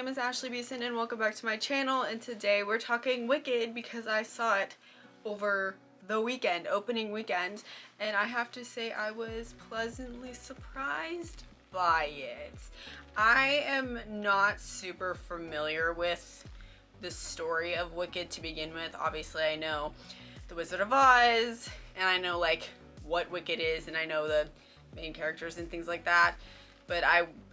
name is Ashley Beeson and welcome back to my channel, and today we're talking Wicked because I saw it over the weekend, opening weekend, and I have to say I was pleasantly surprised by it. I am not super familiar with the story of Wicked to begin with. Obviously I know The Wizard of Oz and I know like what Wicked is and I know the main characters and things like that, but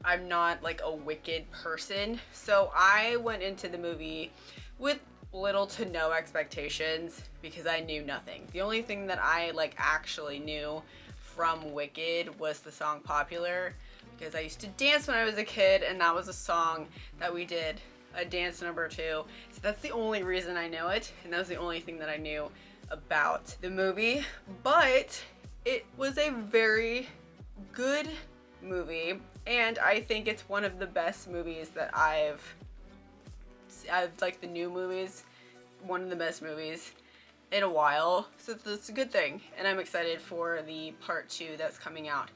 I'm not like a Wicked person. So I went into the movie with little to no expectations because I knew nothing. The only thing that I like actually knew from Wicked was the song Popular, because I used to dance when I was a kid and that was a song that we did a dance number to. So that's the only reason I know it, and that was the only thing that I knew about the movie. But it was a very good movie, and I think it's one of the best movies that I've like the new movies, one of the best movies in a while, so that's a good thing, and I'm excited for the part 2 that's coming out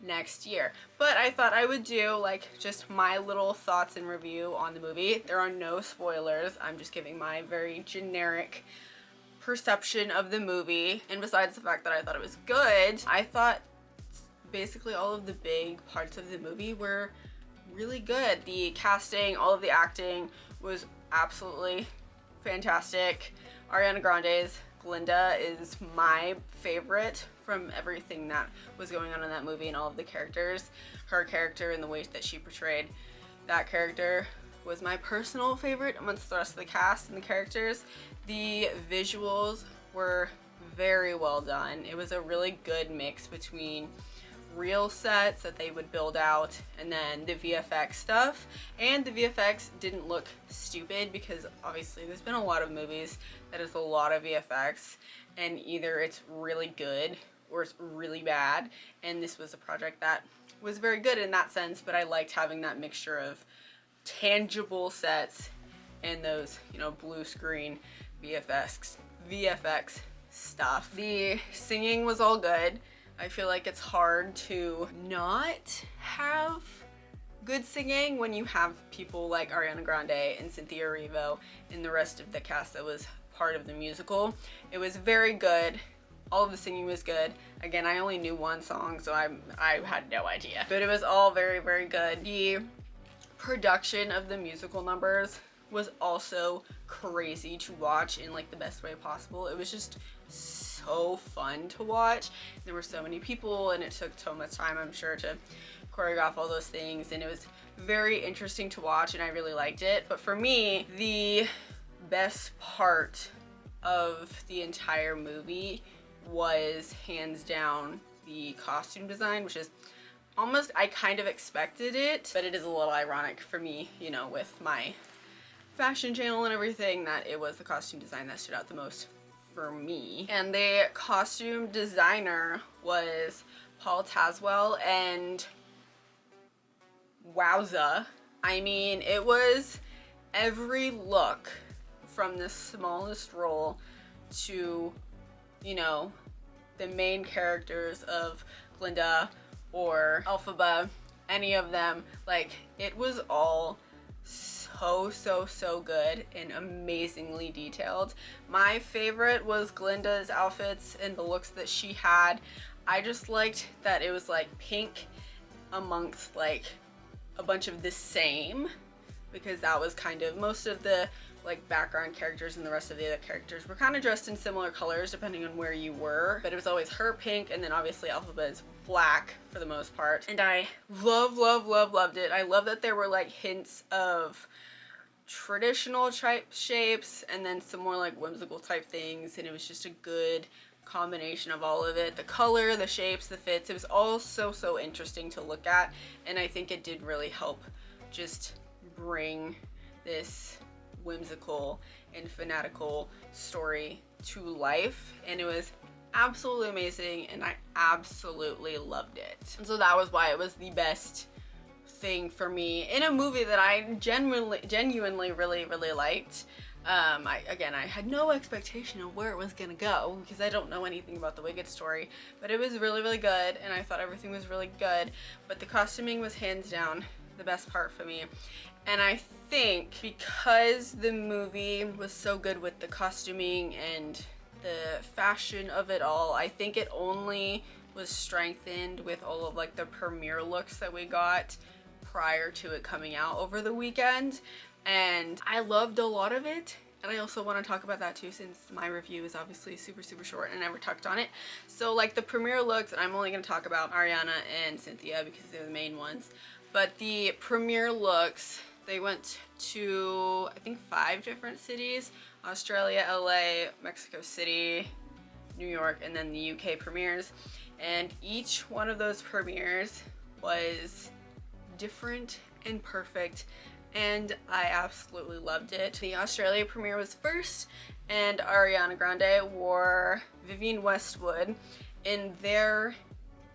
next year. But I thought I would do like just my little thoughts and review on the movie. There are no spoilers, I'm just giving my very generic perception of the movie, and besides the fact that I thought it was good, I thought basically all of the big parts of the movie were really good. The casting, all of the acting was absolutely fantastic. Ariana Grande's Glinda is my favorite from everything that was going on in that movie and all of the characters. Her character and the way that she portrayed that character was my personal favorite amongst the rest of the cast and the characters. The visuals were very well done. It was a really good mix between real sets that they would build out and then the VFX stuff, and the VFX didn't look stupid because obviously there's been a lot of movies that is a lot of VFX and either it's really good or it's really bad, and this was a project that was very good in that sense, but I liked having that mixture of tangible sets and those, you know, blue screen VFX stuff. The singing was all good. I feel like it's hard to not have good singing when you have people like Ariana Grande and Cynthia Erivo and the rest of the cast that was part of the musical. It was very good. All of the singing was good. Again, I only knew one song, so I had no idea. But it was all very, very good. The production of the musical numbers was also crazy to watch in like the best way possible. It was just so fun to watch. There were so many people and it took so much time, I'm sure, to choreograph all those things, and it was very interesting to watch and I really liked it. But for me, the best part of the entire movie was hands down the costume design, which is almost, I kind of expected it, but it is a little ironic for me, you know, with my fashion channel and everything, that it was the costume design that stood out the most for me. And the costume designer was Paul Tazwell, and wowza. I mean, it was every look from the smallest role to, you know, the main characters of Glinda or Elphaba, any of them. Like, it was all so good and amazingly detailed. My favorite was Glinda's outfits and the looks that she had. I just liked that it was like pink amongst like a bunch of the same, because that was kind of most of the like background characters, and the rest of the other characters were kind of dressed in similar colors depending on where you were, but it was always her pink and then obviously Elphaba's black for the most part. And I loved it. I love that there were like hints of traditional type shapes and then some more like whimsical type things, and it was just a good combination of all of it. The color, the shapes, the fits, it was all so interesting to look at, and I think it did really help just bring this whimsical and fanatical story to life, and it was absolutely amazing and I absolutely loved it. And so that was why it was the best thing for me in a movie that I genuinely really liked. I had no expectation of where it was gonna go because I don't know anything about the Wicked story, but it was really good and I thought everything was really good. But the costuming was hands down the best part for me. And I think because the movie was so good with the costuming and the fashion of it all, I think it only was strengthened with all of like the premiere looks that we got prior to it coming out over the weekend. And I loved a lot of it. And I also want to talk about that too, since my review is obviously super short and I never touched on it. So like the premiere looks, and I'm only going to talk about Ariana and Cynthia because they're the main ones. But the premiere looks, they went to, I think, 5 different cities: Australia, LA, Mexico City, New York, and then the UK premieres. And each one of those premieres was different and perfect, and I absolutely loved it. The Australia premiere was first, and Ariana Grande wore Vivienne Westwood in their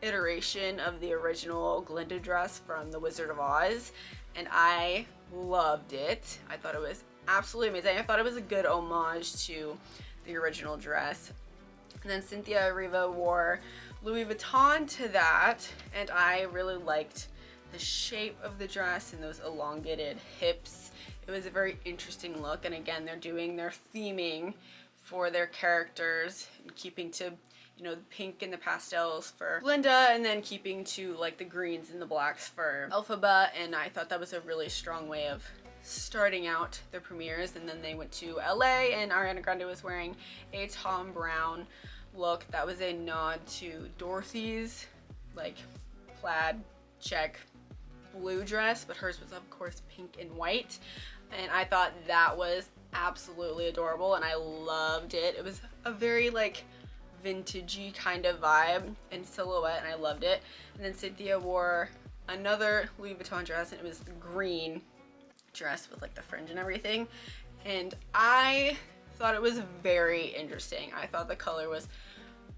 iteration of the original Glinda dress from The Wizard of Oz, and I loved it. I thought it was absolutely amazing. I thought it was a good homage to the original dress. And then Cynthia Erivo wore Louis Vuitton to that, and I really liked the shape of the dress and those elongated hips. It was a very interesting look, and again, they're doing their theming for their characters and keeping to, you know, the pink and the pastels for Glinda, and then keeping to like the greens and the blacks for Elphaba. And I thought that was a really strong way of starting out their premieres. And then they went to LA, and Ariana Grande was wearing a Tom Brown look that was a nod to Dorothy's like plaid check blue dress, but hers was of course pink and white, and I thought that was absolutely adorable and I loved it. It was a very like vintagey kind of vibe and silhouette, and I loved it. And then Cynthia wore another Louis Vuitton dress, and it was the green dress with like the fringe and everything, and I thought it was very interesting. I thought the color was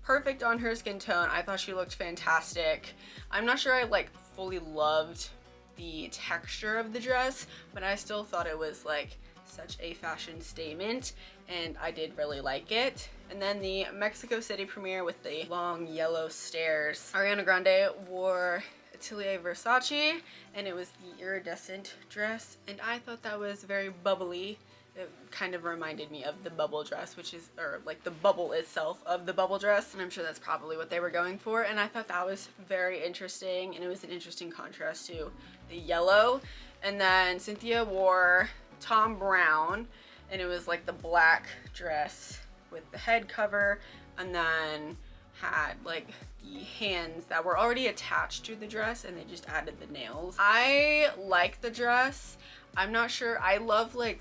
perfect on her skin tone. I thought she looked fantastic. I'm not sure I like fully loved the texture of the dress, but I still thought it was like such a fashion statement, and I did really like it. And then the Mexico City premiere with the long yellow stairs, Ariana Grande wore Atelier Versace, and it was the iridescent dress, and I thought that was very bubbly. It kind of reminded me of the bubble dress, which is, or like the bubble itself of the bubble dress, and I'm sure that's probably what they were going for, and I thought that was very interesting, and it was an interesting contrast to the yellow. And then Cynthia wore Tom Brown, and it was like the black dress with the head cover, and then had like the hands that were already attached to the dress, and they just added the nails. I like the dress. I'm not sure, I love like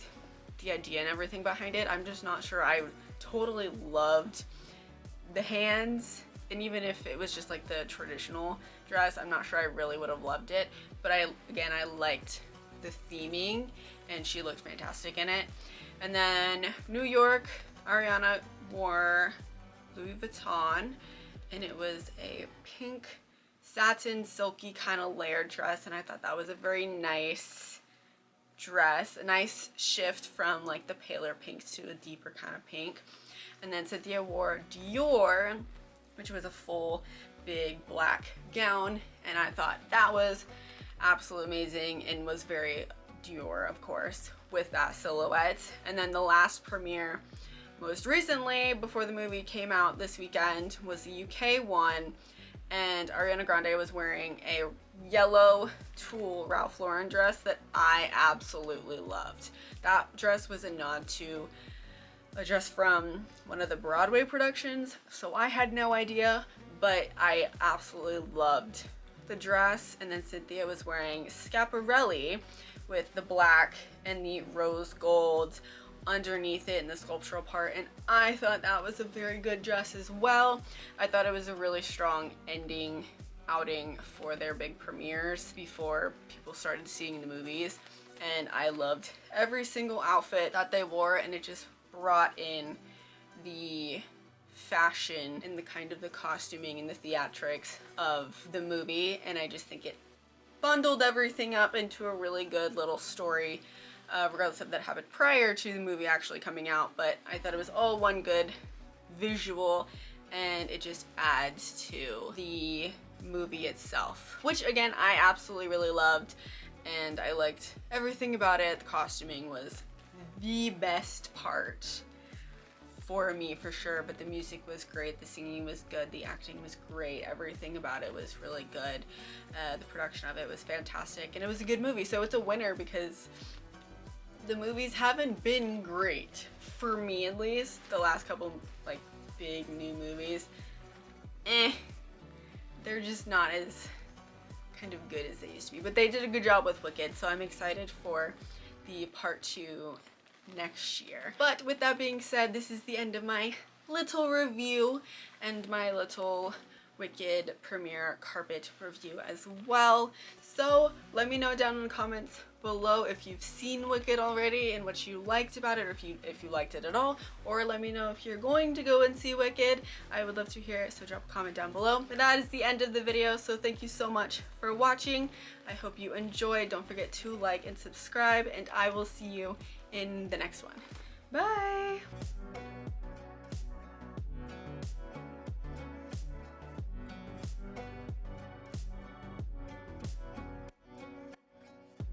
the idea and everything behind it. I'm just not sure I totally loved the hands, and even if it was just like the traditional dress, I'm not sure I really would have loved it. But I liked the theming, and she looked fantastic in it. And then New York, Ariana wore Louis Vuitton, and it was a pink satin silky kind of layered dress, and I thought that was a very nice dress, a nice shift from like the paler pinks to a deeper kind of pink. And then Cynthia wore Dior, which was a full big black gown, and I thought that was absolutely amazing and was very Dior, of course, with that silhouette. And then the last premiere most recently before the movie came out this weekend was the UK one, and Ariana Grande was wearing a yellow tulle Ralph Lauren dress that I absolutely loved. That dress was a nod to a dress from one of the Broadway productions, so I had no idea, but I absolutely loved the dress. And then Cynthia was wearing Schiaparelli with the black and the rose gold underneath it in the sculptural part, and I thought that was a very good dress as well. I thought it was a really strong ending outing for their big premieres before people started seeing the movies, and I loved every single outfit that they wore, and it just brought in the fashion and the kind of the costuming and the theatrics of the movie, and I just think it bundled everything up into a really good little story, regardless of that happened prior to the movie actually coming out. But I thought it was all one good visual, and it just adds to the movie itself, which again I absolutely really loved. and I liked everything about it. The costuming was the best part for me for sure, but the music was great, the singing was good, the acting was great, everything about it was really good. The production of it was fantastic, and it was a good movie, so it's a winner because the movies haven't been great, for me at least. The last couple like big new movies, they're just not as kind of good as they used to be, but they did a good job with Wicked, so I'm excited for the part 2 next year. But with that being said, this is the end of my little review and my little Wicked premiere carpet review as well. So let me know down in the comments below if you've seen Wicked already and what you liked about it, or if you liked it at all, or let me know if you're going to go and see Wicked. I would love to hear it, so drop a comment down below. But that is the end of the video, so thank you so much for watching. I hope you enjoyed. Don't forget to like and subscribe, and I will see you in the next one. Bye!